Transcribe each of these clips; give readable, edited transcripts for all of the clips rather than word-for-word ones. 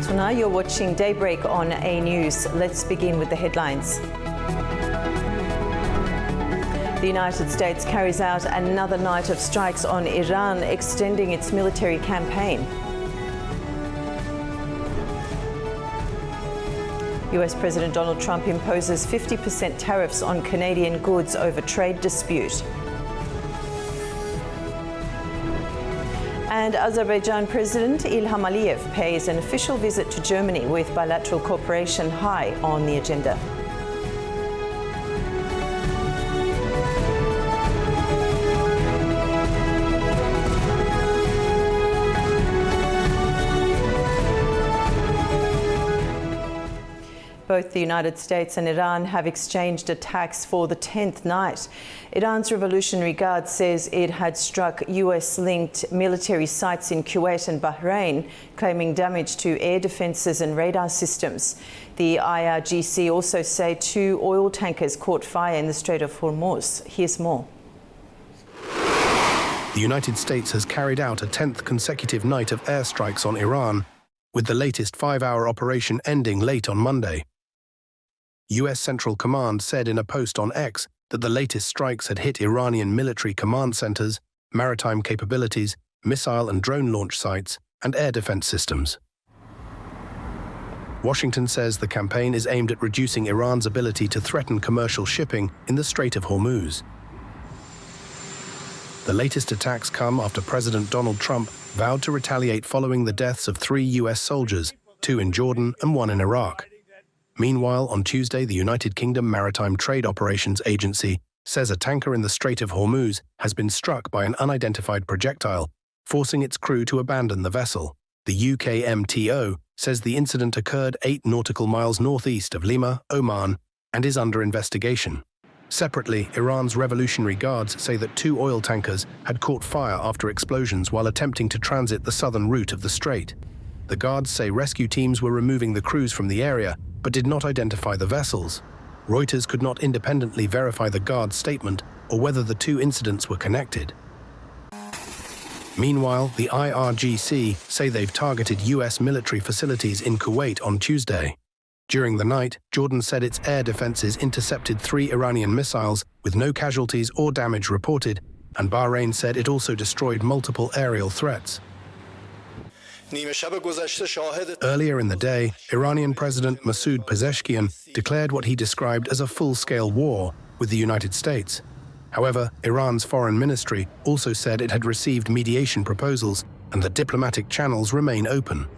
Tuna. You're watching Daybreak on A News. Let's begin with the headlines. The United States carries out another night of strikes on Iran, extending its military campaign. US President Donald Trump imposes 50% tariffs on Canadian goods over trade dispute. And Azerbaijan President Ilham Aliyev pays an official visit to Germany with bilateral cooperation high on the agenda. Both the United States and Iran have exchanged attacks for the 10th night. Iran's Revolutionary Guard says it had struck US-linked military sites in Kuwait and Bahrain, claiming damage to air defences and radar systems. The IRGC also say 2 oil tankers caught fire in the Strait of Hormuz. Here's more. The United States has carried out a 10th consecutive night of airstrikes on Iran, with the latest 5-hour operation ending late on Monday. US Central Command said in a post on X that the latest strikes had hit Iranian military command centers, maritime capabilities, missile and drone launch sites, and air defense systems. Washington says the campaign is aimed at reducing Iran's ability to threaten commercial shipping in the Strait of Hormuz. The latest attacks come after President Donald Trump vowed to retaliate following the deaths of 3 US soldiers, 2 in Jordan and 1 in Iraq. Meanwhile, on Tuesday, the United Kingdom Maritime Trade Operations Agency says a tanker in the Strait of Hormuz has been struck by an unidentified projectile, forcing its crew to abandon the vessel. The UK MTO says the incident occurred 8 nautical miles northeast of Lima, Oman, and is under investigation. Separately, Iran's Revolutionary Guards say that 2 oil tankers had caught fire after explosions while attempting to transit the southern route of the strait. The guards say rescue teams were removing the crews from the area, but did not identify the vessels. Reuters could not independently verify the guards' statement or whether the 2 incidents were connected. Meanwhile, the IRGC say they've targeted US military facilities in Kuwait on Tuesday. During the night, Jordan said its air defenses intercepted 3 Iranian missiles with no casualties or damage reported, and Bahrain said it also destroyed multiple aerial threats. Earlier in the day, Iranian President Masoud Pezeshkian declared what he described as a full-scale war with the United States. However, Iran's foreign ministry also said it had received mediation proposals and that diplomatic channels remain open.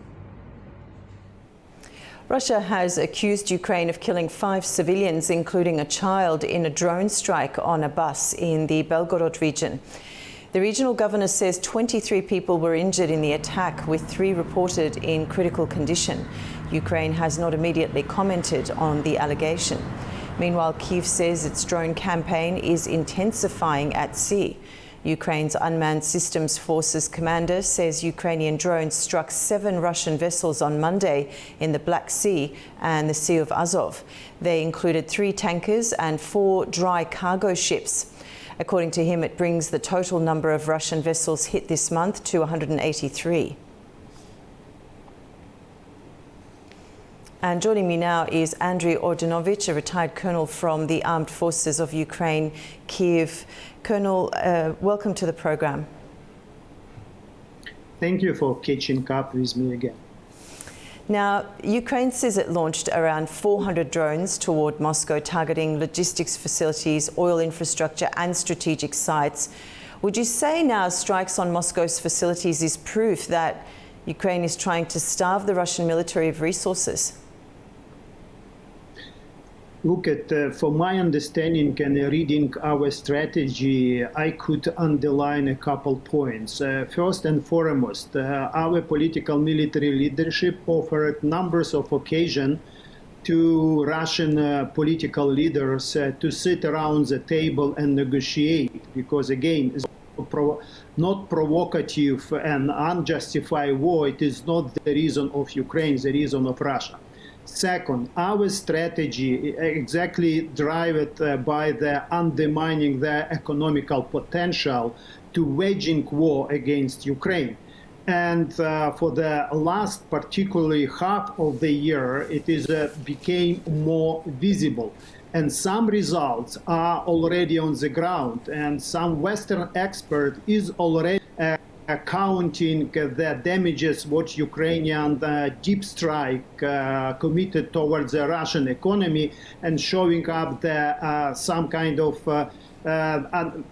Russia has accused Ukraine of killing 5 civilians, including a child, in a drone strike on a bus in the Belgorod region. The regional governor says 23 people were injured in the attack, with 3 reported in critical condition. Ukraine has not immediately commented on the allegation. Meanwhile, Kyiv says its drone campaign is intensifying at sea. Ukraine's Unmanned Systems Forces commander says Ukrainian drones struck 7 Russian vessels on Monday in the Black Sea and the Sea of Azov. They included 3 tankers and 4 dry cargo ships. According to him, it brings the total number of Russian vessels hit this month to 183. And joining me now is Andriy Ordinovich, a retired colonel from the Armed Forces of Ukraine, Kyiv. Colonel, welcome to the program. Thank you for catching up with me again. Now, Ukraine says it launched around 400 drones toward Moscow, targeting logistics facilities, oil infrastructure and strategic sites. Would you say now strikes on Moscow's facilities is proof that Ukraine is trying to starve the Russian military of resources? Look, from my understanding and reading our strategy, I could underline a couple points. First and foremost, our political military leadership offered numbers of occasions to Russian political leaders to sit around the table and negotiate, because again, not provocative and unjustified war, it is not the reason of Ukraine, the reason of Russia. Second, our strategy exactly driven by the undermining their economical potential to waging war against Ukraine. And for the last, particularly half of the year, it is became more visible. And some results are already on the ground, and some Western expert is already counting the damages what Ukrainian deep strike committed towards the Russian economy, and showing up the some kind of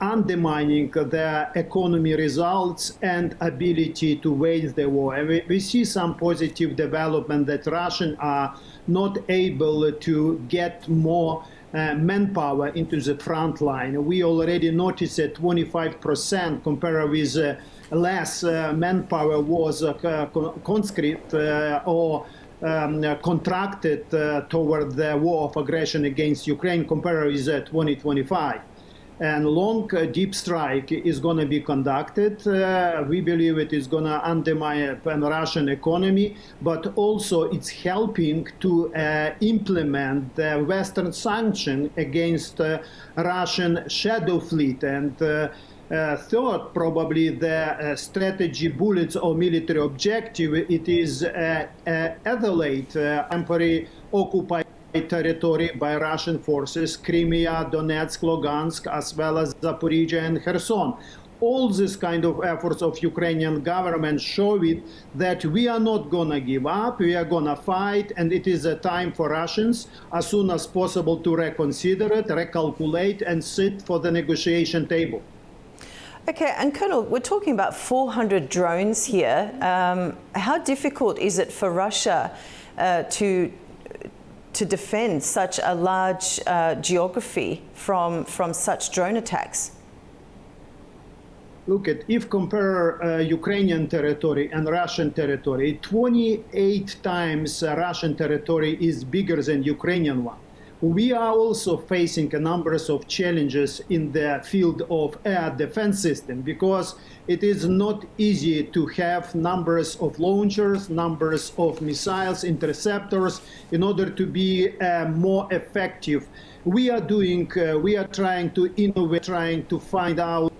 undermining the economy results and ability to wage the war. And we see some positive development that Russians are not able to get more manpower into the front line. We already noticed that 25% compared with less manpower was conscript or contracted toward the war of aggression against Ukraine compared with 2025. And long deep strike is going to be conducted. We believe it is going to undermine the Russian economy, but also it's helping to implement the Western sanction against Russian shadow fleet. And third, probably the strategy bullets or military objective, it is isolate temporary occupied territory by Russian forces, Crimea, Donetsk, Lugansk, as well as Zaporizhia and Kherson. All this kind of efforts of Ukrainian government show it that we are not going to give up, we are going to fight, and it is a time for Russians as soon as possible to reconsider it, recalculate, and sit for the negotiation table. Okay, and Colonel, we're talking about 400 drones here. How difficult is it for Russia to defend such a large geography from such drone attacks? Look at, if compare Ukrainian territory and Russian territory, 28 times Russian territory is bigger than Ukrainian one. We are also facing a number of challenges in the field of air defense system, because it is not easy to have numbers of launchers, numbers of missiles, interceptors, in order to be more effective. We are trying to innovate, trying to find out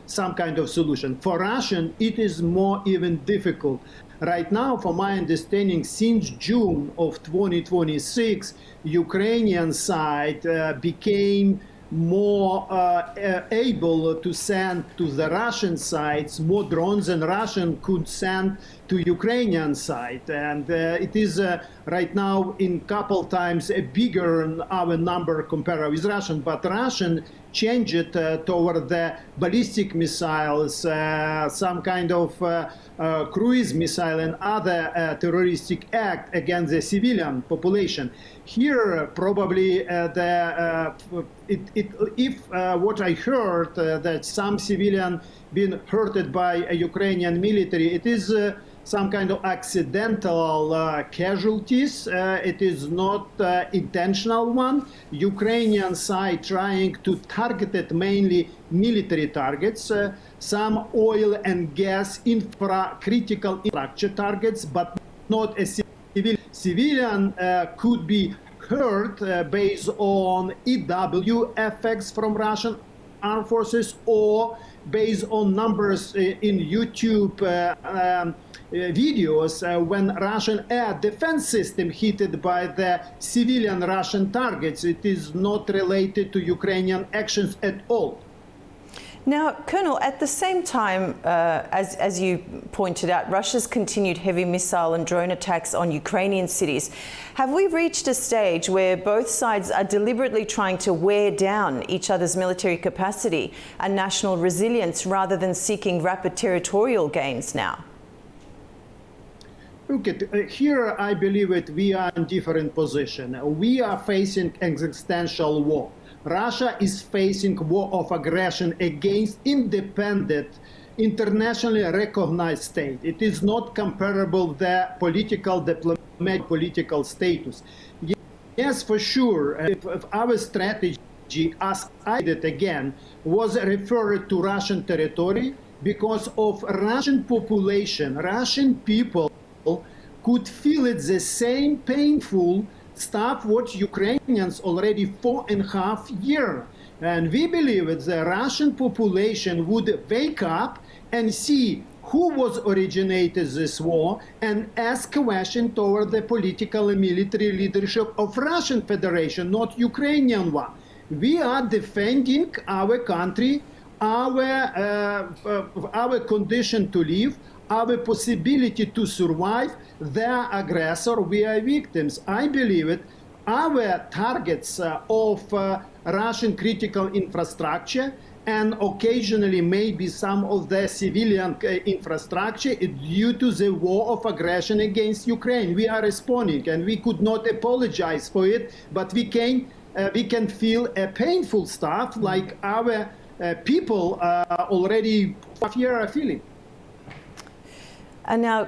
some kind of solution. For Russian, it is more even difficult. Right now, from my understanding, since June of 2026, Ukrainian side became more able to send to the Russian sides more drones than Russian could send to Ukrainian side. And it is right now in couple times a bigger our number compared with Russian, but Russian changed it toward the ballistic missiles, some kind of cruise missile and other terroristic act against the civilian population. Here, probably what I heard that some civilian been hurted by a Ukrainian military, it is some kind of accidental casualties. It is not intentional one. Ukrainian side trying to target it mainly military targets, some oil and gas critical infrastructure targets, but not a civilian could be hurt based on EW effects from Russian armed forces, or based on numbers in YouTube videos when Russian air defense system hit by the civilian Russian targets. It is not related to Ukrainian actions at all. Now, Colonel, at the same time, as you pointed out, Russia's continued heavy missile and drone attacks on Ukrainian cities. Have we reached a stage where both sides are deliberately trying to wear down each other's military capacity and national resilience rather than seeking rapid territorial gains now? Look at here, I believe that we are in different position. We are facing existential war. Russia is facing war of aggression against independent, internationally recognized state. It is not comparable the diplomatic political status. Yes, for sure, if our strategy, as I did again, was referred to Russian territory, because of Russian population, Russian people could feel it the same painful stuff what Ukrainians already 4.5 years. And we believe that the Russian population would wake up and see who was originated this war and ask question toward the political and military leadership of Russian Federation, not Ukrainian one. We are defending our country, our condition to live, our possibility to survive. Their aggressor, we are victims. I believe it. Our targets of Russian critical infrastructure and occasionally maybe some of the civilian infrastructure is due to the war of aggression against Ukraine. We are responding, and we could not apologize for it, but we can feel a painful stuff like our people already are feeling. And now,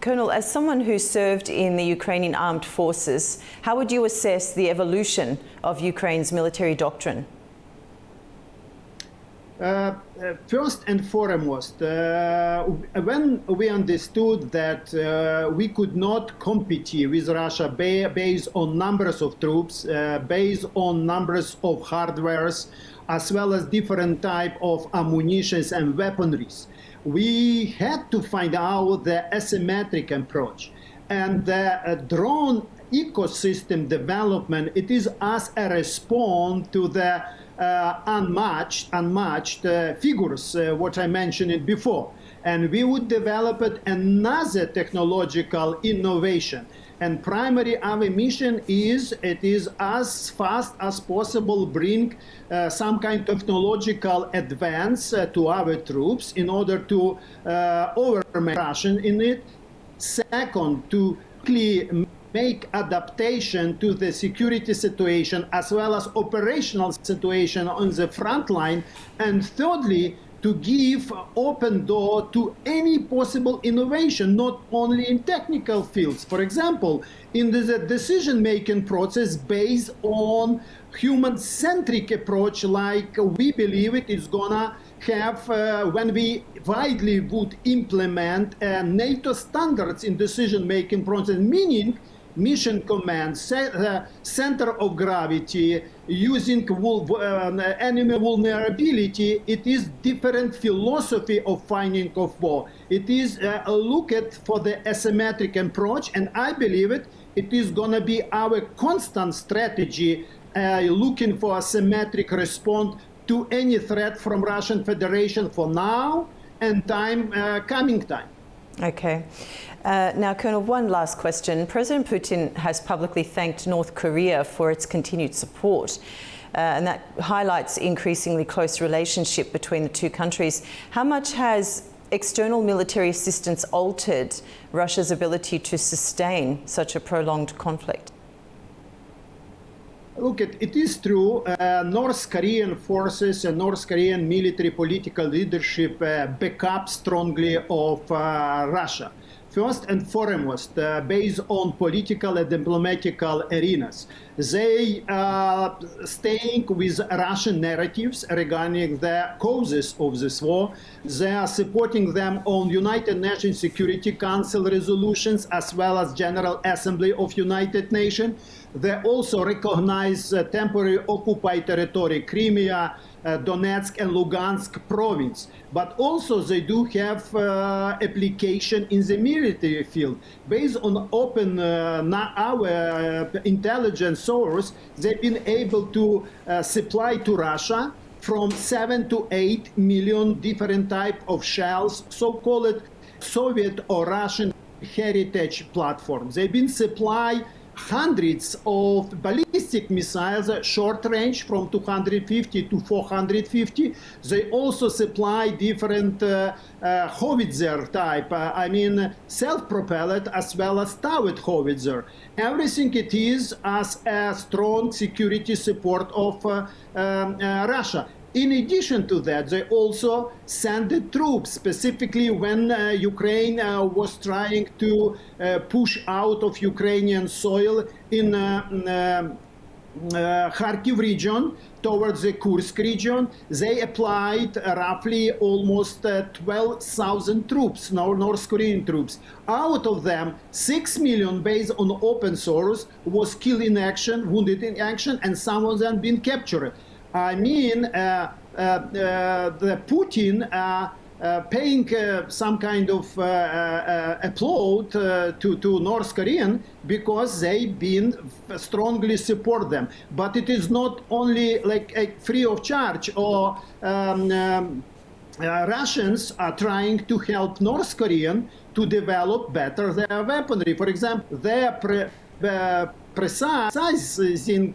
Colonel, as someone who served in the Ukrainian armed forces, how would you assess the evolution of Ukraine's military doctrine? First and foremost, when we understood that we could not compete with Russia based on numbers of troops, based on numbers of hardwares, as well as different type of ammunitions and weaponries, we had to find out the asymmetric approach. And the drone ecosystem development, it is as a response to the unmatched figures, what I mentioned before. And we would develop another technological innovation. And primary our mission is, it is as fast as possible bring some kind of technological advance to our troops in order to overmatch Russian in it. Second, to quickly make adaptation to the security situation as well as operational situation on the front line. And thirdly, to give open door to any possible innovation, not only in technical fields. For example, in the decision-making process based on human-centric approach, like we believe it is gonna have when we widely would implement NATO standards in decision-making process, meaning mission command, center of gravity, using enemy vulnerability. It is different philosophy of finding of war. It is a look at for the asymmetric approach, and I believe it is gonna be our constant strategy, looking for a symmetric response to any threat from Russian Federation for now and coming time. Okay. Now, Colonel, one last question. President Putin has publicly thanked North Korea for its continued support, and that highlights increasingly close relationship between the two countries. How much has external military assistance altered Russia's ability to sustain such a prolonged conflict? Look, it is true. North Korean forces and North Korean military political leadership back up strongly of Russia. First and foremost, based on political and diplomatical arenas. They are staying with Russian narratives regarding the causes of this war. They are supporting them on United Nations Security Council resolutions as well as General Assembly of United Nations. They also recognize temporary occupied territory, Crimea, Donetsk and Lugansk province. But also they do have application in the military field. Based on open our intelligence source, they've been able to supply to Russia from 7 to 8 million different type of shells, so-called Soviet or Russian heritage platforms. They've been supply hundreds of ballistic missiles, short range from 250 to 450. They also supply different howitzer type, self-propelled as well as towered howitzer. Everything it is as a strong security support of Russia. In addition to that, they also sent the troops, specifically when Ukraine was trying to push out of Ukrainian soil in Kharkiv region towards the Kursk region. They applied roughly almost 12,000 troops, North Korean troops. Out of them, 6 million based on open source was killed in action, wounded in action, and some of them been captured. I mean, the Putin paying some kind of applaud to North Korean because they've been strongly support them. But it is not only like free of charge or Russians are trying to help North Korean to develop better their weaponry. For example, their precising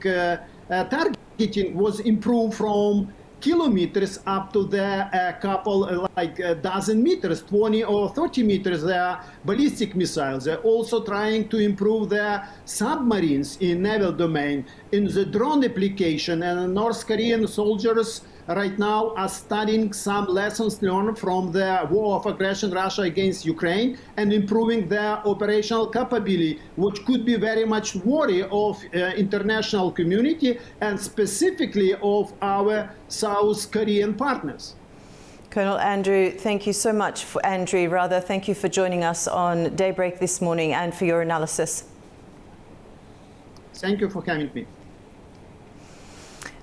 targeting was improved from kilometers up to the couple, like a dozen meters, 20 or 30 meters. Their ballistic missiles. They're also trying to improve their submarines in naval domain, in the drone application. And North Korean soldiers right now are studying some lessons learned from the war of aggression Russia against Ukraine and improving their operational capability, which could be very much worry of international community and specifically of our South Korean partners. Colonel Andrew, thank you so much. Thank you for joining us on Daybreak this morning and for your analysis. Thank you for having me.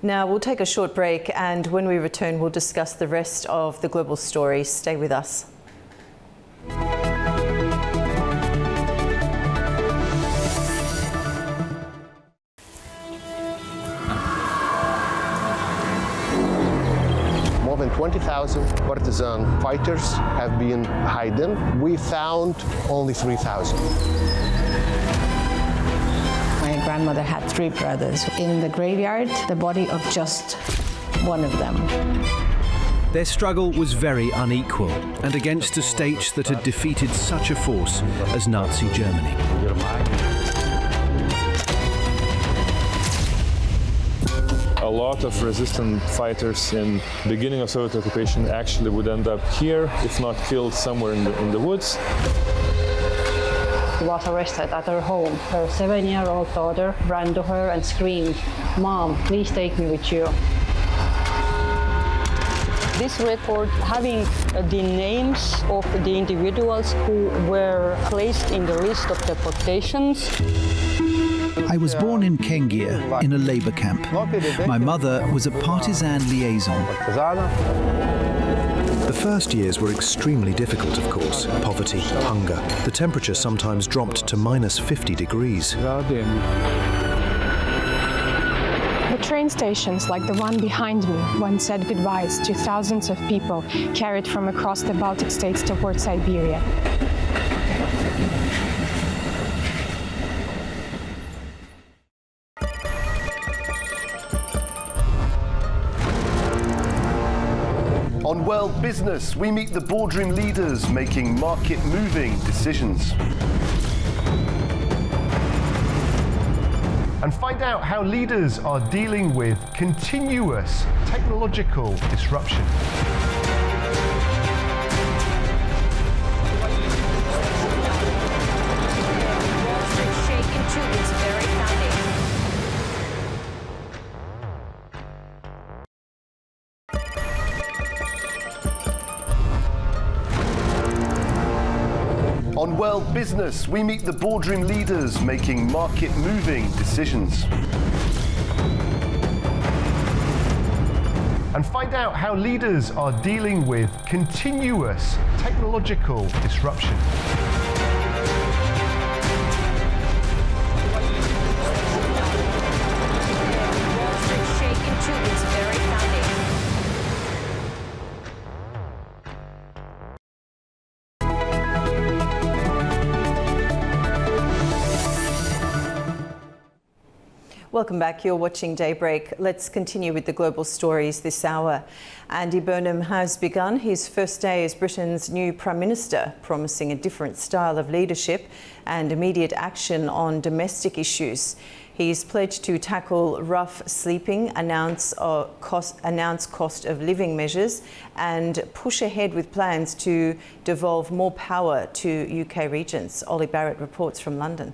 Now, we'll take a short break, and when we return, we'll discuss the rest of the global story. Stay with us. More than 20,000 partisan fighters have been hidden. We found only 3,000. My grandmother had 3 brothers. In the graveyard, the body of just one of them. Their struggle was very unequal and against a state that had defeated such a force as Nazi Germany. A lot of resistant fighters in the beginning of Soviet occupation actually would end up here, if not killed somewhere in the woods. She was arrested at her home. Her 7-year-old daughter ran to her and screamed, "Mom, please take me with you." This record having the names of the individuals who were placed in the list of deportations. I was born in Kengia, in a labor camp. My mother was a partisan liaison. The first years were extremely difficult, of course. Poverty, hunger. The temperature sometimes dropped to minus 50 degrees. The train stations, like the one behind me, once said goodbyes to thousands of people carried from across the Baltic states toward Siberia. On World Business, we meet the boardroom leaders making market-moving decisions. And find out how leaders are dealing with continuous technological disruption. On World Business, we meet the boardroom leaders making market-moving decisions. And find out how leaders are dealing with continuous technological disruption. Welcome back. You're watching Daybreak. Let's continue with the global stories this hour. Andy Burnham has begun his first day as Britain's new Prime Minister, promising a different style of leadership and immediate action on domestic issues. He's pledged to tackle rough sleeping, announce cost of living measures and push ahead with plans to devolve more power to UK regions. Ollie Barrett reports from London.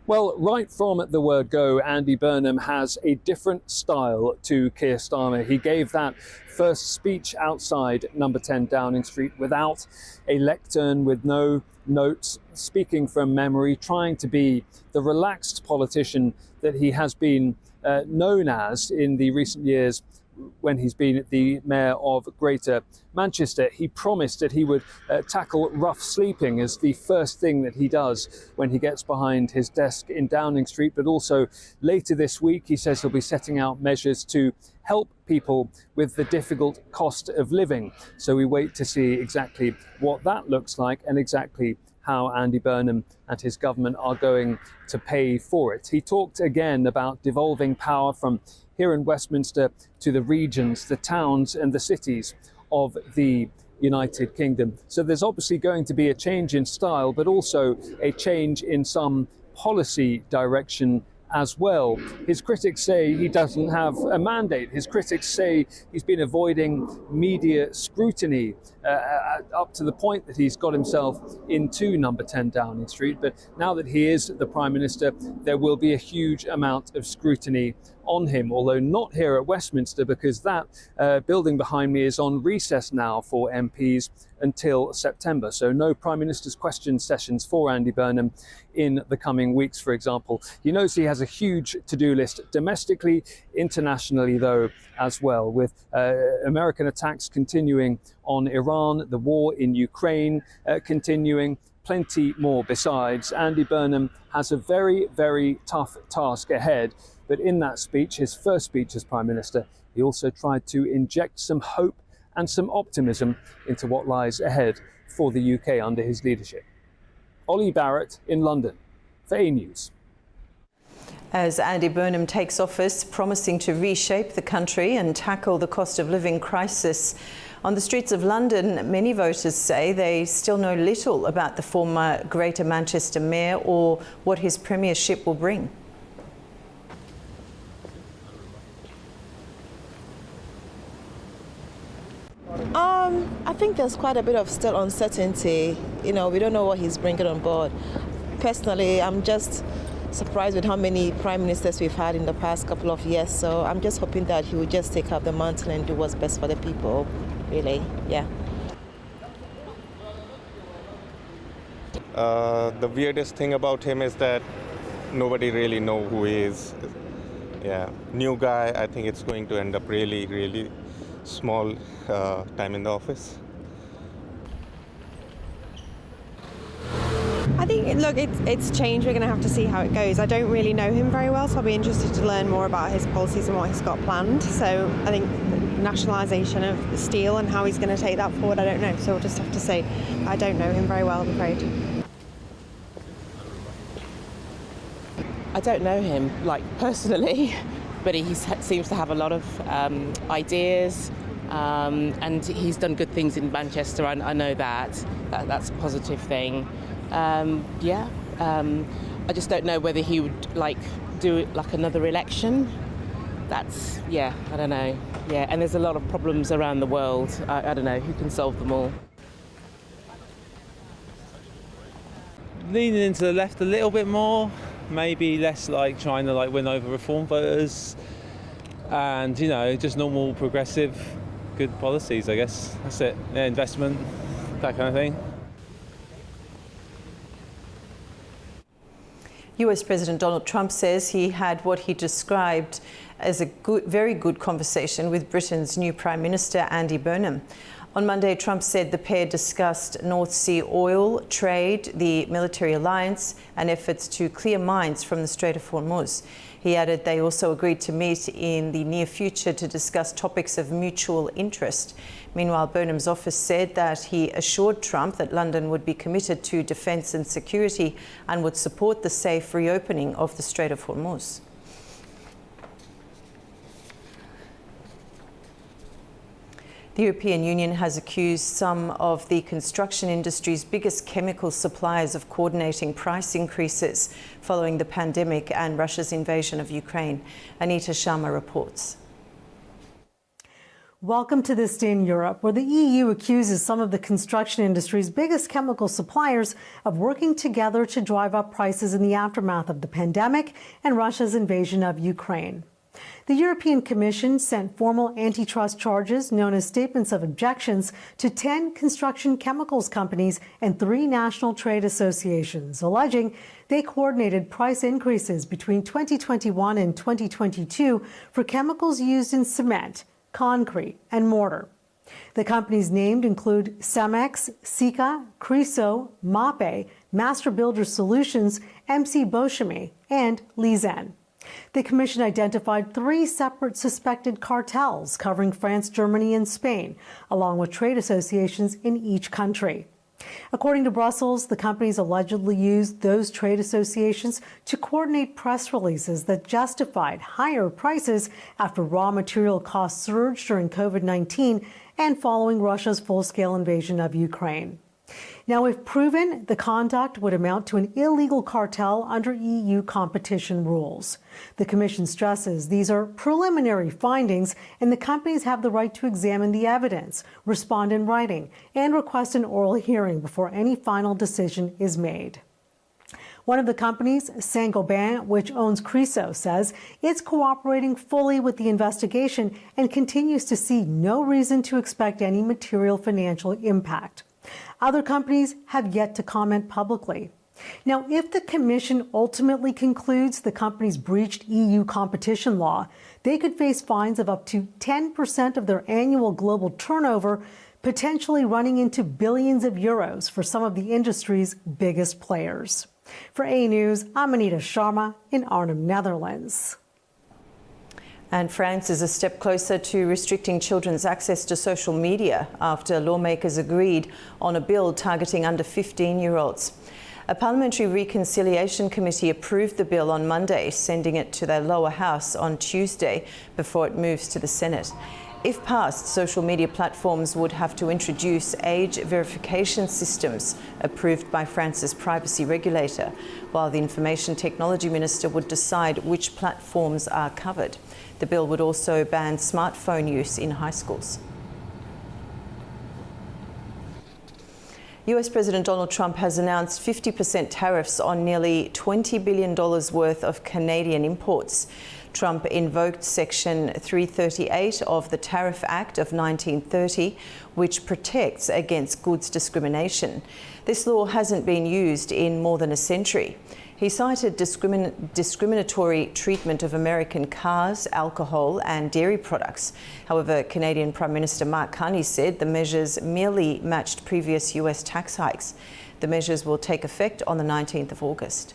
Well, right from the word go, Andy Burnham has a different style to Keir Starmer. He gave that first speech outside number 10 Downing Street without a lectern, with no notes, speaking from memory, trying to be the relaxed politician that he has been known as in the recent years when he's been the mayor of Greater Manchester. He promised that he would tackle rough sleeping as the first thing that he does when he gets behind his desk in Downing Street. But also later this week, he says he'll be setting out measures to help people with the difficult cost of living. So we wait to see exactly what that looks like and exactly how Andy Burnham and his government are going to pay for it. He talked again about devolving power from here in Westminster to the regions, the towns and the cities of the United Kingdom. So there's obviously going to be a change in style, but also a change in some policy direction as well. His critics say he doesn't have a mandate. His critics say he's been avoiding media scrutiny up to the point that he's got himself into number 10 Downing Street. But now that he is the Prime Minister, there will be a huge amount of scrutiny on him, although not here at Westminster, because that building behind me is on recess now for MPs until September. So no Prime Minister's question sessions for Andy Burnham in the coming weeks, for example. He knows he has a huge to-do list domestically, internationally though as well, with American attacks continuing on Iran, the war in Ukraine continuing, plenty more besides. Andy Burnham has a very, very tough task ahead. But in that speech, his first speech as Prime Minister, he also tried to inject some hope and some optimism into what lies ahead for the UK under his leadership. Ollie Barrett in London for A News. As Andy Burnham takes office, promising to reshape the country and tackle the cost of living crisis. On the streets of London, many voters say they still know little about the former Greater Manchester Mayor or what his premiership will bring. I think there's quite a bit of still uncertainty. You know, we don't know what he's bringing on board. Personally, I'm just surprised with how many prime ministers we've had in the past couple of years. So I'm just hoping that he will just take up the mantle and do what's best for the people, really, yeah. The weirdest thing about him is that nobody really knows who he is. Yeah, new guy, I think it's going to end up really, really small time in the office. I think, look, it's changed. We're going to have to see how it goes. I don't really know him very well, so I'll be interested to learn more about his policies and what he's got planned. So I think nationalisation of steel and how he's going to take that forward, I don't know. So we'll just have to see. I don't know him very well, I'm afraid. I don't know him, personally, but he seems to have a lot of ideas, and he's done good things in Manchester. I know that's a positive thing. I just don't know whether he would do another election. I don't know. Yeah, and there's a lot of problems around the world. I don't know who can solve them all. Leaning into the left a little bit more, maybe less trying to win over reform voters, and just normal progressive good policies, I guess. That's it. Yeah, investment, that kind of thing. US President Donald Trump says he had what he described as a very good conversation with Britain's new Prime Minister, Andy Burnham. On Monday, Trump said the pair discussed North Sea oil, trade, the military alliance, and efforts to clear mines from the Strait of Hormuz. He added they also agreed to meet in the near future to discuss topics of mutual interest. Meanwhile, Burnham's office said that he assured Trump that London would be committed to defence and security and would support the safe reopening of the Strait of Hormuz. The European Union has accused some of the construction industry's biggest chemical suppliers of coordinating price increases following the pandemic and Russia's invasion of Ukraine. Anita Sharma reports. Welcome to This Day in Europe, where the EU accuses some of the construction industry's biggest chemical suppliers of working together to drive up prices in the aftermath of the pandemic and Russia's invasion of Ukraine. The European Commission sent formal antitrust charges, known as statements of objections, to 10 construction chemicals companies and 3 national trade associations, alleging they coordinated price increases between 2021 and 2022 for chemicals used in cement, concrete, and mortar. The companies named include Cemex, Sika, Criso, Mape, Master Builder Solutions, MC Bochemy, and Lizen. The commission identified 3 separate suspected cartels covering France, Germany, and Spain, along with trade associations in each country. According to Brussels, the companies allegedly used those trade associations to coordinate press releases that justified higher prices after raw material costs surged during COVID-19 and following Russia's full-scale invasion of Ukraine. Now, if proven, the conduct would amount to an illegal cartel under EU competition rules. The Commission stresses these are preliminary findings, and the companies have the right to examine the evidence, respond in writing, and request an oral hearing before any final decision is made. One of the companies, Saint-Gobain, which owns Criso, says it's cooperating fully with the investigation and continues to see no reason to expect any material financial impact. Other companies have yet to comment publicly. Now, if the Commission ultimately concludes the companies breached EU competition law, they could face fines of up to 10% of their annual global turnover, potentially running into billions of euros for some of the industry's biggest players. For A News, I'm Anita Sharma in Arnhem, Netherlands. And France is a step closer to restricting children's access to social media after lawmakers agreed on a bill targeting under 15-year-olds. A parliamentary reconciliation committee approved the bill on Monday, sending it to their lower house on Tuesday before it moves to the Senate. If passed, social media platforms would have to introduce age verification systems approved by France's privacy regulator, while the Information Technology Minister would decide which platforms are covered. The bill would also ban smartphone use in high schools. US President Donald Trump has announced 50% tariffs on nearly $20 billion worth of Canadian imports. Trump invoked Section 338 of the Tariff Act of 1930, which protects against goods discrimination. This law hasn't been used in more than a century. He cited discriminatory treatment of American cars, alcohol and dairy products. However, Canadian Prime Minister Mark Carney said the measures merely matched previous US tax hikes. The measures will take effect on the 19th of August.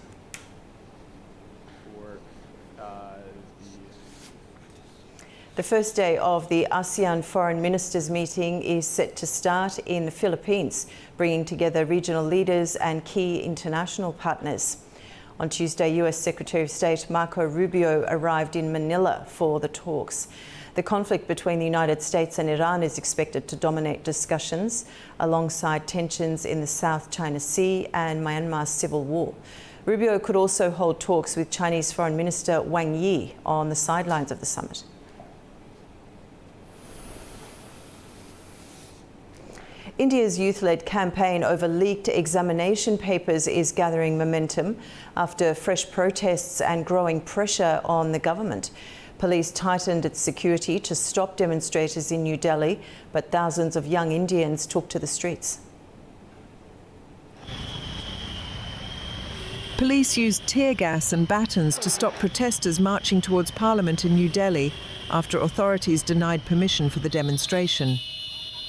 The first day of the ASEAN Foreign Ministers meeting is set to start in the Philippines, bringing together regional leaders and key international partners. On Tuesday, US Secretary of State Marco Rubio arrived in Manila for the talks. The conflict between the United States and Iran is expected to dominate discussions, alongside tensions in the South China Sea and Myanmar's civil war. Rubio could also hold talks with Chinese Foreign Minister Wang Yi on the sidelines of the summit. India's youth-led campaign over leaked examination papers is gathering momentum after fresh protests and growing pressure on the government. Police tightened its security to stop demonstrators in New Delhi, but thousands of young Indians took to the streets. Police used tear gas and batons to stop protesters marching towards Parliament in New Delhi after authorities denied permission for the demonstration.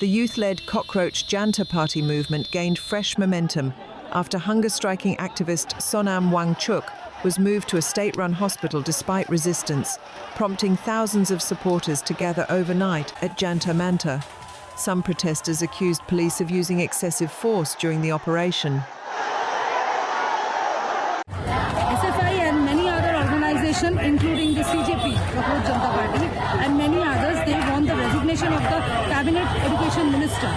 The youth-led Cockroach Janta Party movement gained fresh momentum after hunger-striking activist Sonam Wangchuk was moved to a state-run hospital despite resistance, prompting thousands of supporters to gather overnight at Janta Manta. Some protesters accused police of using excessive force during the operation. SFI and many other organizations, including the CJP, Cockroach Janta Party, and many others, they want the resignation of the Cabinet Education Minister.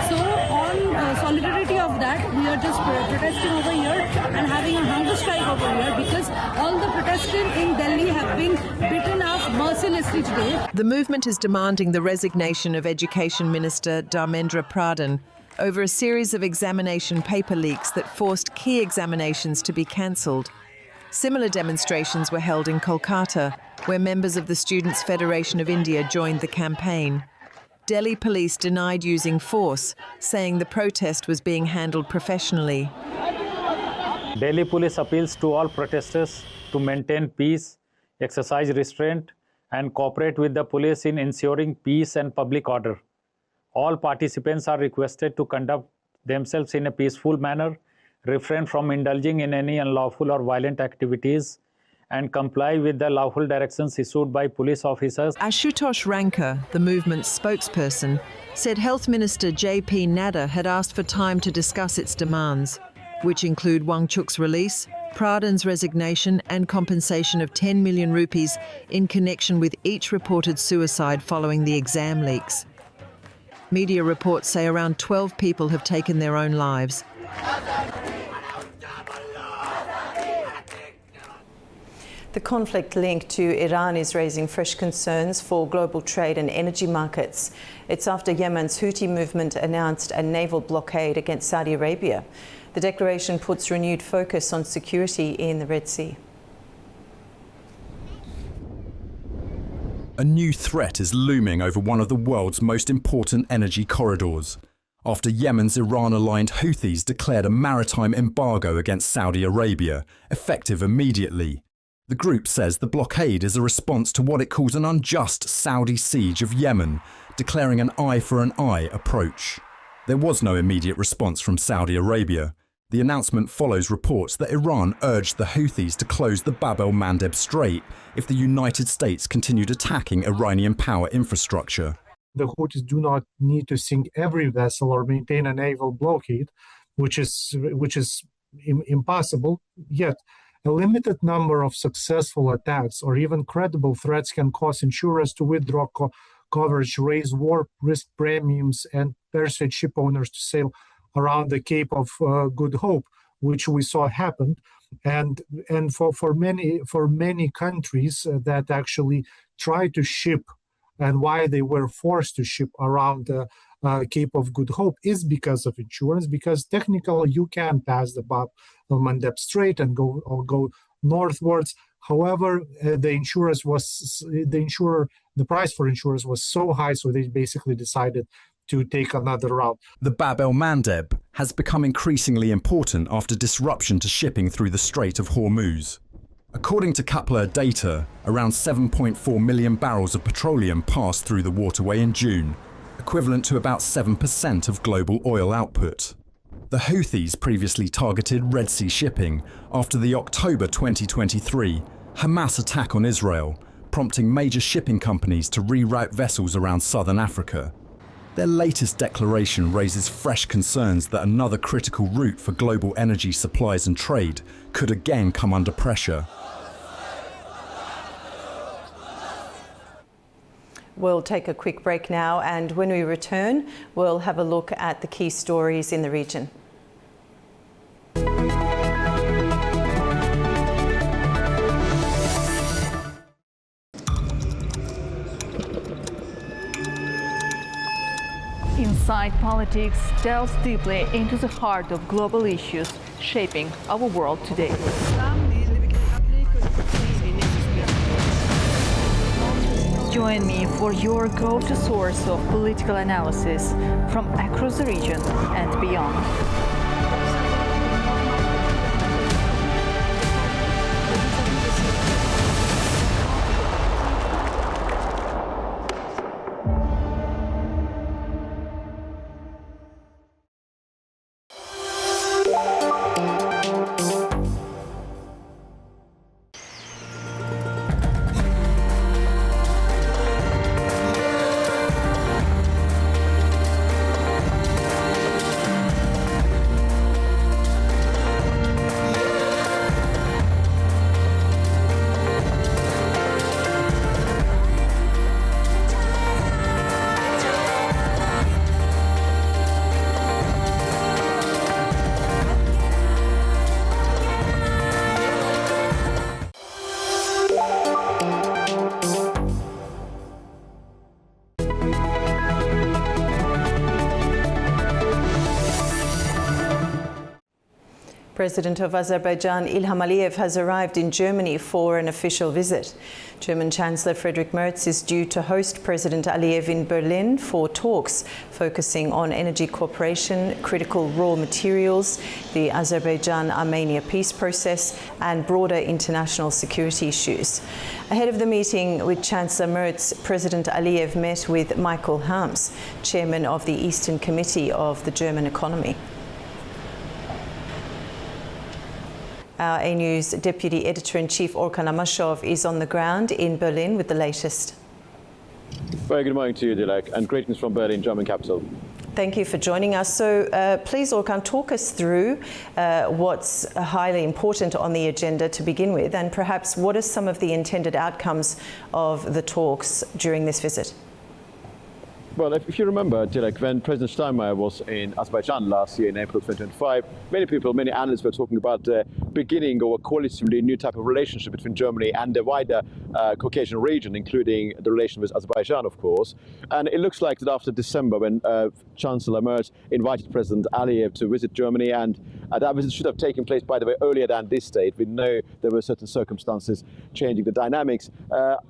So on solidarity of that, we are just protesting over here and having a hunger strike over here because all the protesters in Delhi have been beaten up mercilessly today. The movement is demanding the resignation of Education Minister Dharmendra Pradhan over a series of examination paper leaks that forced key examinations to be cancelled. Similar demonstrations were held in Kolkata, where members of the Students' Federation of India joined the campaign. Delhi police denied using force, saying the protest was being handled professionally. Delhi police appeals to all protesters to maintain peace, exercise restraint, and cooperate with the police in ensuring peace and public order. All participants are requested to conduct themselves in a peaceful manner, refrain from indulging in any unlawful or violent activities, and comply with the lawful directions issued by police officers. Ashutosh Rankar, the movement's spokesperson, said Health Minister J.P. Nadda had asked for time to discuss its demands, which include Wangchuk's release, Pradhan's resignation and compensation of 10 million rupees in connection with each reported suicide following the exam leaks. Media reports say around 12 people have taken their own lives. The conflict linked to Iran is raising fresh concerns for global trade and energy markets. It's after Yemen's Houthi movement announced a naval blockade against Saudi Arabia. The declaration puts renewed focus on security in the Red Sea. A new threat is looming over one of the world's most important energy corridors, after Yemen's Iran-aligned Houthis declared a maritime embargo against Saudi Arabia, effective immediately. The group says the blockade is a response to what it calls an unjust Saudi siege of Yemen, declaring an eye for an eye approach. There was no immediate response from Saudi Arabia. The announcement follows reports that Iran urged the Houthis to close the Bab el-Mandeb Strait if the United States continued attacking Iranian power infrastructure. The Houthis do not need to sink every vessel or maintain a naval blockade, which is impossible, yet a limited number of successful attacks or even credible threats can cause insurers to withdraw coverage, raise war risk premiums, and persuade ship owners to sail around the Cape of Good Hope, which we saw happen. And for many countries that actually try to ship, and why they were forced to ship around the Cape of Good Hope is because of insurance, because technically you can pass the Bab el-Mandeb Strait and go northwards. However, the price for insurance was so high, so they basically decided to take another route. The Bab el-Mandeb has become increasingly important after disruption to shipping through the Strait of Hormuz. According to Kepler data, around 7.4 million barrels of petroleum passed through the waterway in June, equivalent to about 7% of global oil output. The Houthis previously targeted Red Sea shipping after the October 2023 Hamas attack on Israel, prompting major shipping companies to reroute vessels around southern Africa. Their latest declaration raises fresh concerns that another critical route for global energy supplies and trade could again come under pressure. We'll take a quick break now, and when we return, we'll have a look at the key stories in the region. Inside Politics delves deeply into the heart of global issues shaping our world today. Join me for your go-to source of political analysis from across the region and beyond. President of Azerbaijan, Ilham Aliyev, has arrived in Germany for an official visit. German Chancellor Friedrich Merz is due to host President Aliyev in Berlin for talks focusing on energy cooperation, critical raw materials, the Azerbaijan-Armenia peace process, and broader international security issues. Ahead of the meeting with Chancellor Merz, President Aliyev met with Michael Harms, chairman of the Eastern Committee of the German economy. Our A News Deputy Editor-in-Chief Orkan Amashov is on the ground in Berlin with the latest. Very good morning to you, Dilek, and greetings from Berlin, German capital. Thank you for joining us. So please, Orkan, talk us through what's highly important on the agenda to begin with, and perhaps what are some of the intended outcomes of the talks during this visit? Well, if you remember, Dilek, when President Steinmeier was in Azerbaijan last year in April 2025, many people, many analysts were talking about the beginning of a qualitatively new type of relationship between Germany and the wider Caucasian region, including the relation with Azerbaijan, of course. And it looks like that after December, when Chancellor Merz invited President Aliyev to visit Germany, and that visit should have taken place, by the way, earlier than this date. We know there were certain circumstances changing the dynamics.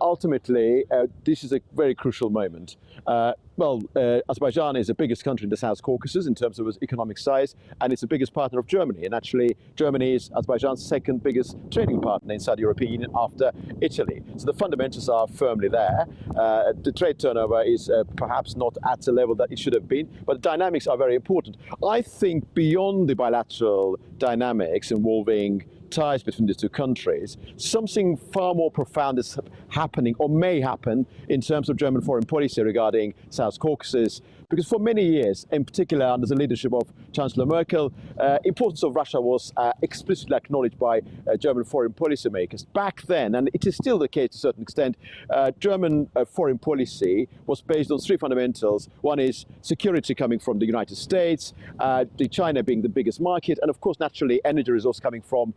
Ultimately, this is a very crucial moment. Azerbaijan is the biggest country in the South Caucasus in terms of its economic size, and it's the biggest partner of Germany. And actually, Germany is Azerbaijan's second biggest trading partner inside the European Union after Italy. So the fundamentals are firmly there. The trade turnover is perhaps not at the level that it should have been, but the dynamics are very important. I think beyond the bilateral dynamics involving ties between the two countries, something far more profound is happening or may happen in terms of German foreign policy regarding South Caucasus. Because for many years, in particular under the leadership of Chancellor Merkel, importance of Russia was explicitly acknowledged by German foreign policy makers. Back then, and it is still the case to a certain extent, German foreign policy was based on three fundamentals. One is security coming from the United States, China being the biggest market, and of course, naturally, energy resource coming from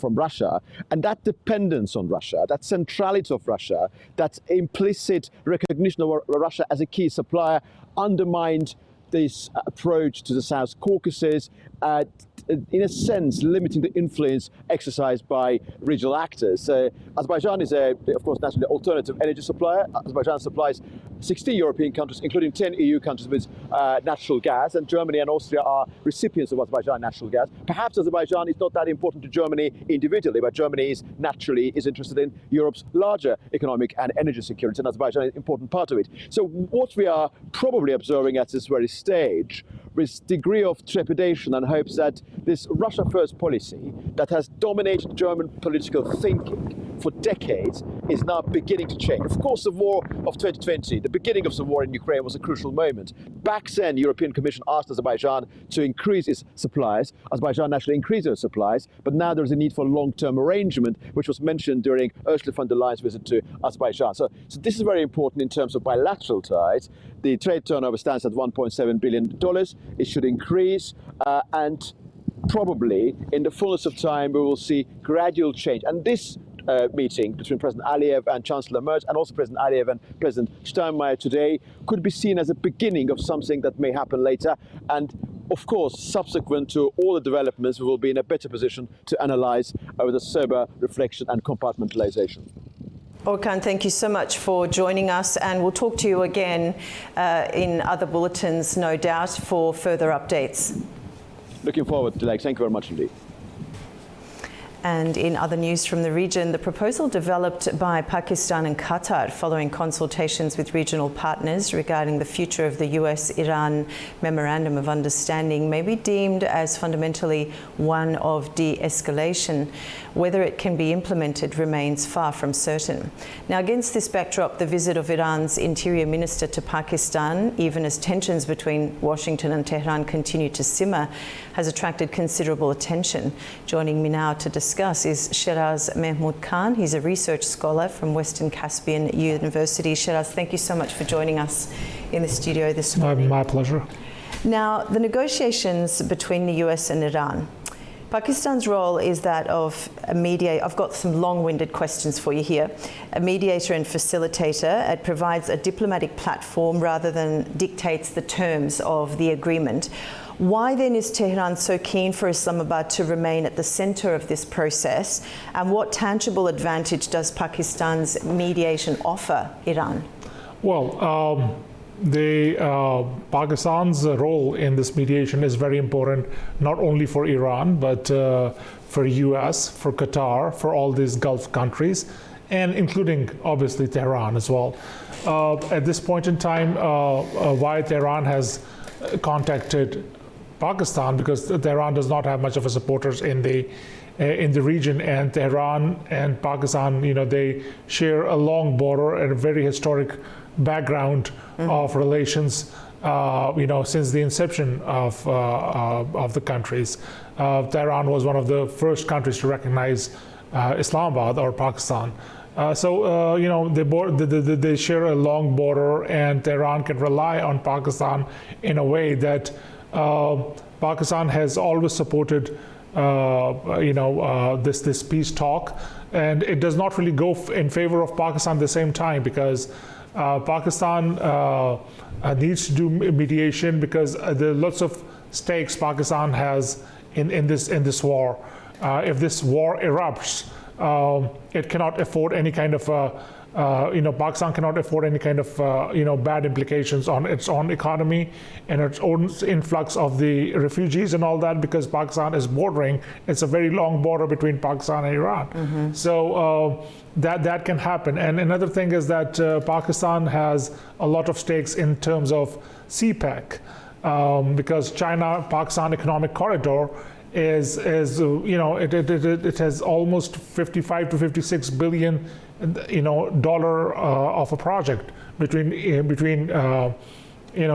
Russia. And that dependence on Russia, that centrality of Russia, that implicit recognition of Russia as a key supplier undermined this approach to the South Caucasus, in a sense, limiting the influence exercised by regional actors. Azerbaijan is, of course, naturally an alternative energy supplier. Azerbaijan supplies 16 European countries, including 10 EU countries, with natural gas, and Germany and Austria are recipients of Azerbaijan natural gas. Perhaps Azerbaijan is not that important to Germany individually, but Germany is naturally interested in Europe's larger economic and energy security, and Azerbaijan is an important part of it. So what we are probably observing at this very stage, with degree of trepidation and hopes that this Russia first policy that has dominated German political thinking for decades is now beginning to change. Of course, the war of 2020, the beginning of the war in Ukraine, was a crucial moment. Back then, the European Commission asked Azerbaijan to increase its supplies. Azerbaijan actually increased their supplies, but now there is a need for a long-term arrangement, which was mentioned during Ursula von der Leyen's visit to Azerbaijan. So this is very important in terms of bilateral ties. The trade turnover stands at $1.7 billion. It should increase, and probably in the fullness of time we will see gradual change. And this meeting between President Aliyev and Chancellor Merz, and also President Aliyev and President Steinmeier today, could be seen as a beginning of something that may happen later. And of course, subsequent to all the developments, we will be in a better position to analyze with a sober reflection and compartmentalization. Orkan, thank you so much for joining us, and we'll talk to you again in other bulletins, no doubt, for further updates. Looking forward to that. Thank you very much indeed. And in other news from the region, the proposal developed by Pakistan and Qatar following consultations with regional partners regarding the future of the US-Iran Memorandum of Understanding may be deemed as fundamentally one of de-escalation. Whether it can be implemented remains far from certain. Now, against this backdrop, the visit of Iran's Interior Minister to Pakistan, even as tensions between Washington and Tehran continue to simmer, has attracted considerable attention. Joining me now to discuss is Shiraz Mahmoud Khan. He's a research scholar from Western Caspian University. Shiraz, thank you so much for joining us in the studio this morning. My pleasure. Now, the negotiations between the US and Iran. Pakistan's role is that of a mediator. I've got some long-winded questions for you here. A mediator and facilitator. It provides a diplomatic platform rather than dictates the terms of the agreement. Why then is Tehran so keen for Islamabad to remain at the centre of this process? And what tangible advantage does Pakistan's mediation offer Iran? Well, Pakistan's role in this mediation is very important, not only for Iran, but for US, for Qatar, for all these Gulf countries, and including, obviously, Tehran as well. At this point in time, why Tehran has contacted Pakistan, because Tehran does not have much of a supporters in the region, and Tehran and Pakistan, they share a long border and a very historic background of relations, since the inception of the countries. Tehran was one of the first countries to recognize Islamabad or Pakistan. They share a long border, and Tehran can rely on Pakistan in a way that Pakistan has always supported this peace talk, and it does not really go in favor of Pakistan at the same time, because Pakistan needs to do mediation because there are lots of stakes Pakistan has in this war. If this war erupts, it cannot afford any kind of Pakistan cannot afford any kind of bad implications on its own economy and its own influx of the refugees and all that, because Pakistan is bordering. It's a very long border between Pakistan and Iran. So that can happen. And another thing is that Pakistan has a lot of stakes in terms of CPEC, because China-Pakistan economic corridor it has almost 55 to 56 billion dollar of a project between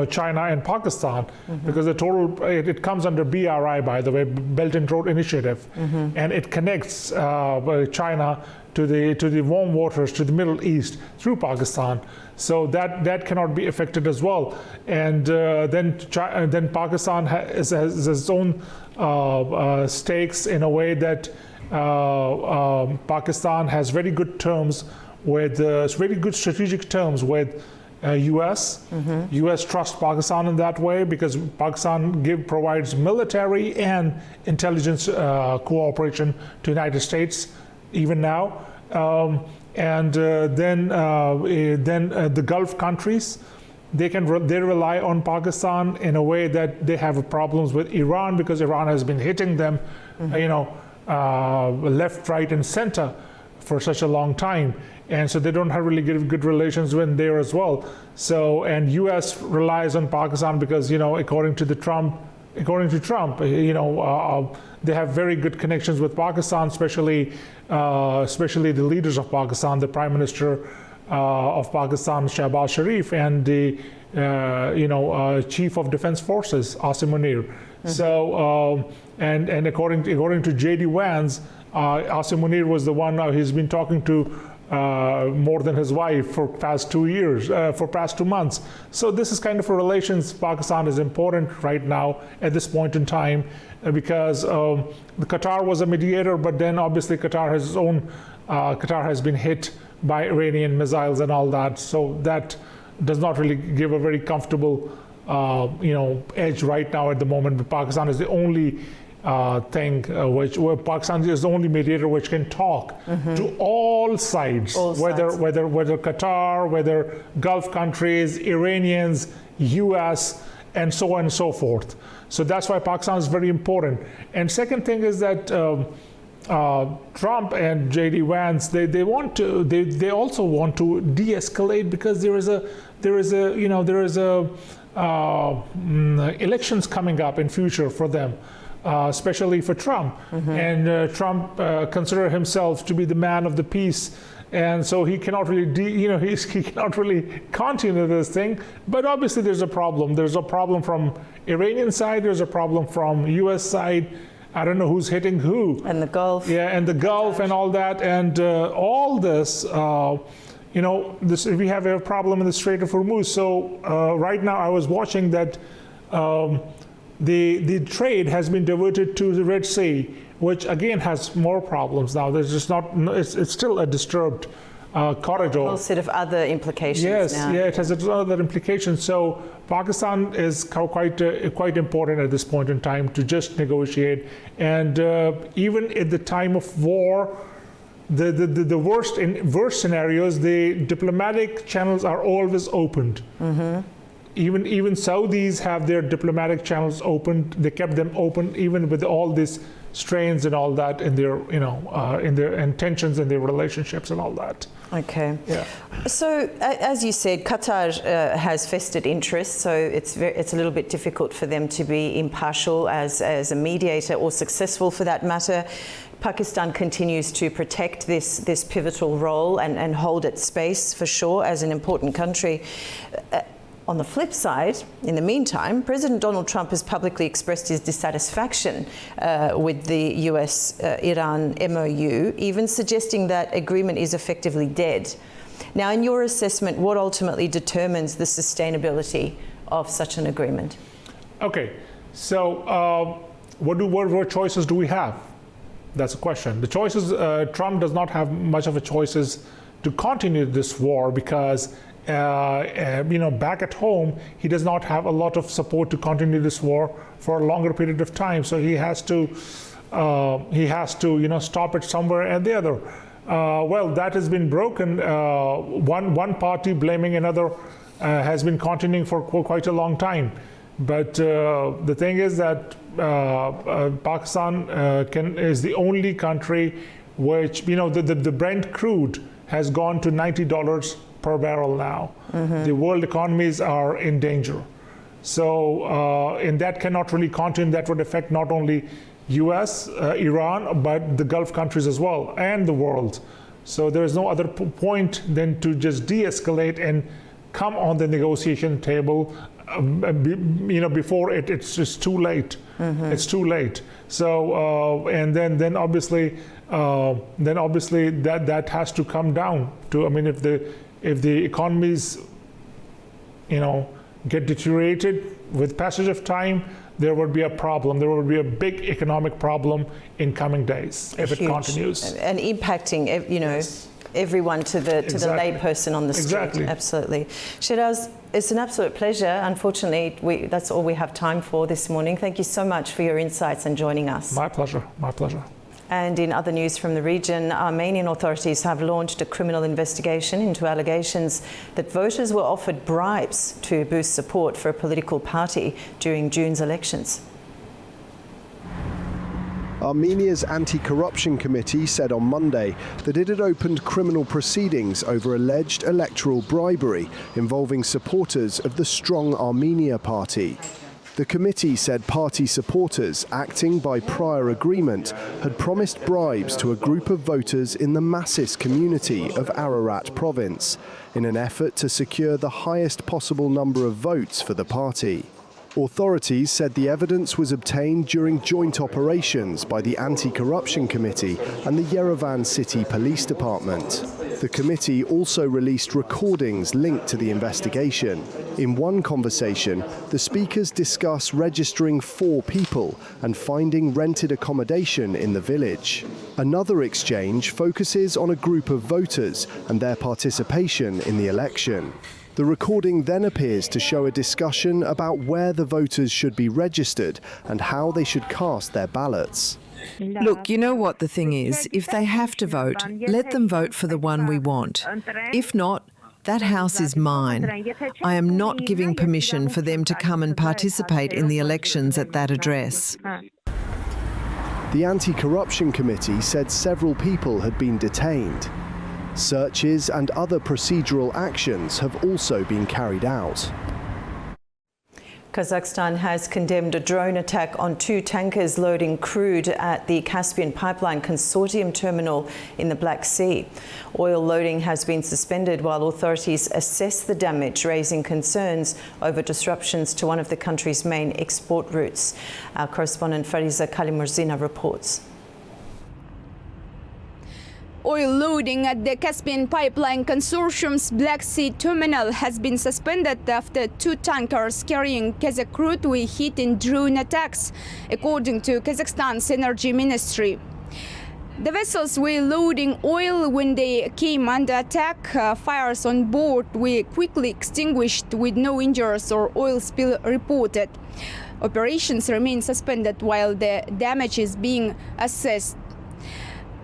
China and Pakistan, because the total it comes under BRI, by the way, Belt and Road Initiative, and it connects China to the warm waters, to the Middle East through Pakistan. So that cannot be affected as well. And then Pakistan has its own stakes in a way that Pakistan has very good terms with very good strategic terms with US. US trusts Pakistan in that way, because Pakistan provides military and intelligence cooperation to the United States even now. Then the Gulf countries, they rely on Pakistan in a way that they have problems with Iran, because Iran has been hitting them, left, right, and center for such a long time, and so they don't have really good relations with there as well. So, and U.S. relies on Pakistan because according to Trump, they have very good connections with Pakistan, especially the leaders of Pakistan, the Prime Minister of Pakistan, Shehbaz Sharif, and the Chief of Defense Forces, Asim Munir. So, and according to J.D. Vance, Asim Munir was the one he's been talking to more than his wife for past 2 years, for past 2 months. So this is kind of a relations. Pakistan is important right now at this point in time, because the Qatar was a mediator, but then obviously Qatar has been hit by Iranian missiles and all that. So that does not really give a very comfortable edge right now at the moment. But Pakistan is the only where Pakistan is the only mediator which can talk to all sides, whether Qatar, whether Gulf countries, Iranians, US, and so on and so forth. So that's why Pakistan is very important. And second thing is that Trump and J.D. Vance, they also want to de-escalate, because there is elections coming up in future for them. Especially for Trump, and Trump considers himself to be the man of the peace, and so he cannot really, he cannot really continue this thing. But obviously, there's a problem. There's a problem from Iranian side. There's a problem from U.S. side. I don't know who's hitting who. And the Gulf. Yeah, and the Gulf and all that, and all this. We have a problem in the Strait of Hormuz. So right now, I was watching that. The trade has been diverted to the Red Sea, which again has more problems now. There's just not. It's still a disturbed corridor. A whole set of other implications now. Yes, it has other implications. So Pakistan is quite important at this point in time to just negotiate. And even at the time of war, the worst scenarios, the diplomatic channels are always opened. Mm-hmm. Even Saudis have their diplomatic channels opened. They kept them open even with all these strains and all that in their, in their tensions in their relationships and all that. Okay. Yeah. So, as you said, Qatar has vested interests, so it's a little bit difficult for them to be impartial as a mediator, or successful for that matter. Pakistan continues to protect this pivotal role and hold its space for sure as an important country. On the flip side, in the meantime, President Donald Trump has publicly expressed his dissatisfaction with the US-Iran MOU, even suggesting that agreement is effectively dead. Now, in your assessment, what ultimately determines the sustainability of such an agreement? Okay, so what choices do we have? That's a question. The choices, Trump does not have much of a choices to continue this war because back at home, he does not have a lot of support to continue this war for a longer period of time. So he has to stop it somewhere and the other. Well, that has been broken. One party blaming another has been continuing for quite a long time. But the thing is that Pakistan is the only country which, the Brent crude has gone to $90 per barrel now. Mm-hmm. The world economies are in danger. So, and that cannot really continue. That would affect not only US, Iran, but the Gulf countries as well, and the world. So there is no other point than to just de-escalate and come on the negotiation table, before it's just too late. Mm-hmm. It's too late. So, and then obviously that has to come down to, if the economies, get deteriorated with passage of time, there would be a problem. There would be a big economic problem in coming days if it continues. And impacting, Yes. everyone to the layperson on the street. Exactly. Absolutely. Shiraz, it's an absolute pleasure. Unfortunately, that's all we have time for this morning. Thank you so much for your insights and joining us. My pleasure. My pleasure. And in other news from the region, Armenian authorities have launched a criminal investigation into allegations that voters were offered bribes to boost support for a political party during June's elections. Armenia's Anti-Corruption Committee said on Monday that it had opened criminal proceedings over alleged electoral bribery involving supporters of the Strong Armenia party. The committee said party supporters, acting by prior agreement, had promised bribes to a group of voters in the Massis community of Ararat province in an effort to secure the highest possible number of votes for the party. Authorities said the evidence was obtained during joint operations by the Anti-Corruption Committee and the Yerevan City Police Department. The committee also released recordings linked to the investigation. In one conversation, the speakers discuss registering 4 people and finding rented accommodation in the village. Another exchange focuses on a group of voters and their participation in the election. The recording then appears to show a discussion about where the voters should be registered and how they should cast their ballots. Look, you know what the thing is? If they have to vote, let them vote for the one we want. If not, that house is mine. I am not giving permission for them to come and participate in the elections at that address. The Anti-Corruption Committee said several people had been detained. Searches and other procedural actions have also been carried out. Kazakhstan has condemned a drone attack on 2 tankers loading crude at the Caspian Pipeline Consortium terminal in the Black Sea. Oil loading has been suspended while authorities assess the damage, raising concerns over disruptions to one of the country's main export routes. Our correspondent Fariza Kalimurzina reports. Oil loading at the Caspian Pipeline Consortium's Black Sea terminal has been suspended after 2 tankers carrying Kazakh crude were hit in drone attacks, according to Kazakhstan's Energy Ministry. The vessels were loading oil when they came under attack. Fires on board were quickly extinguished with no injuries or oil spill reported. Operations remain suspended while the damage is being assessed.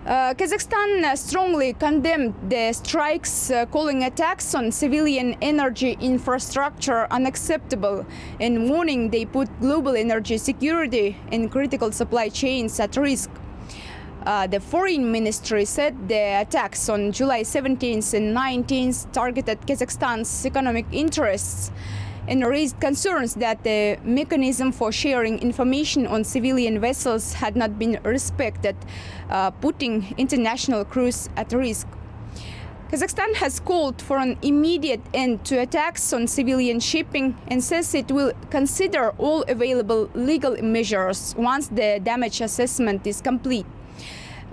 Kazakhstan strongly condemned the strikes, calling attacks on civilian energy infrastructure unacceptable and warning they put global energy security and critical supply chains at risk. The foreign ministry said the attacks on July 17th and 19th targeted Kazakhstan's economic interests and raised concerns that the mechanism for sharing information on civilian vessels had not been respected, putting international crews at risk. Kazakhstan has called for an immediate end to attacks on civilian shipping and says it will consider all available legal measures once the damage assessment is complete.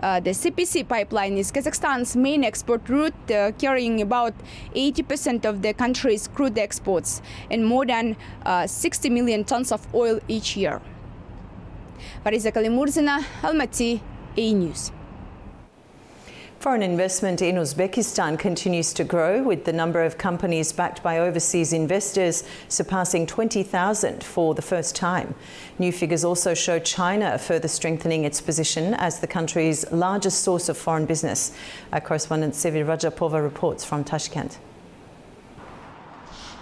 The CPC pipeline is Kazakhstan's main export route, carrying about 80% of the country's crude exports and more than 60 million tons of oil each year. Fariza Kalimurzina, Almaty, A News. Foreign investment in Uzbekistan continues to grow, with the number of companies backed by overseas investors surpassing 20,000 for the first time. New figures also show China further strengthening its position as the country's largest source of foreign business. Our correspondent Sevil Rajapova reports from Tashkent.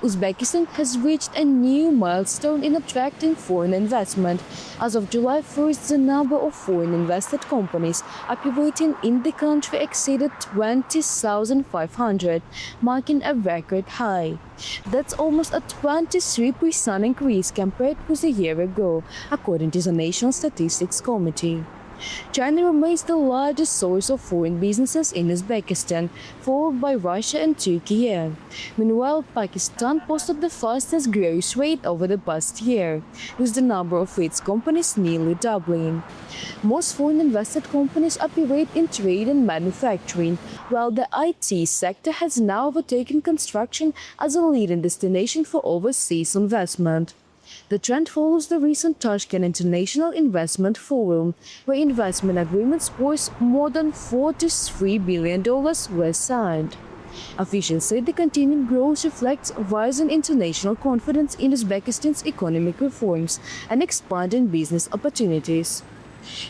Uzbekistan has reached a new milestone in attracting foreign investment. As of July 1st, the number of foreign invested companies operating in the country exceeded 20,500, marking a record high. That's almost a 23% increase compared with a year ago, according to the National Statistics Committee. China remains the largest source of foreign businesses in Uzbekistan, followed by Russia and Turkey. Meanwhile, Pakistan posted the fastest growth rate over the past year, with the number of its companies nearly doubling. Most foreign invested companies operate in trade and manufacturing, while the IT sector has now overtaken construction as a leading destination for overseas investment. The trend follows the recent Tashkent International Investment Forum, where investment agreements worth more than $43 billion were signed. Officials say the continued growth reflects rising international confidence in Uzbekistan's economic reforms and expanding business opportunities.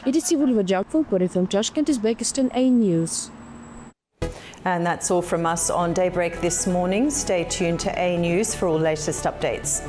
It is Sevil Rajapova from Tashkent, Uzbekistan, A News. And that's all from us on Daybreak this morning. Stay tuned to A News for all latest updates.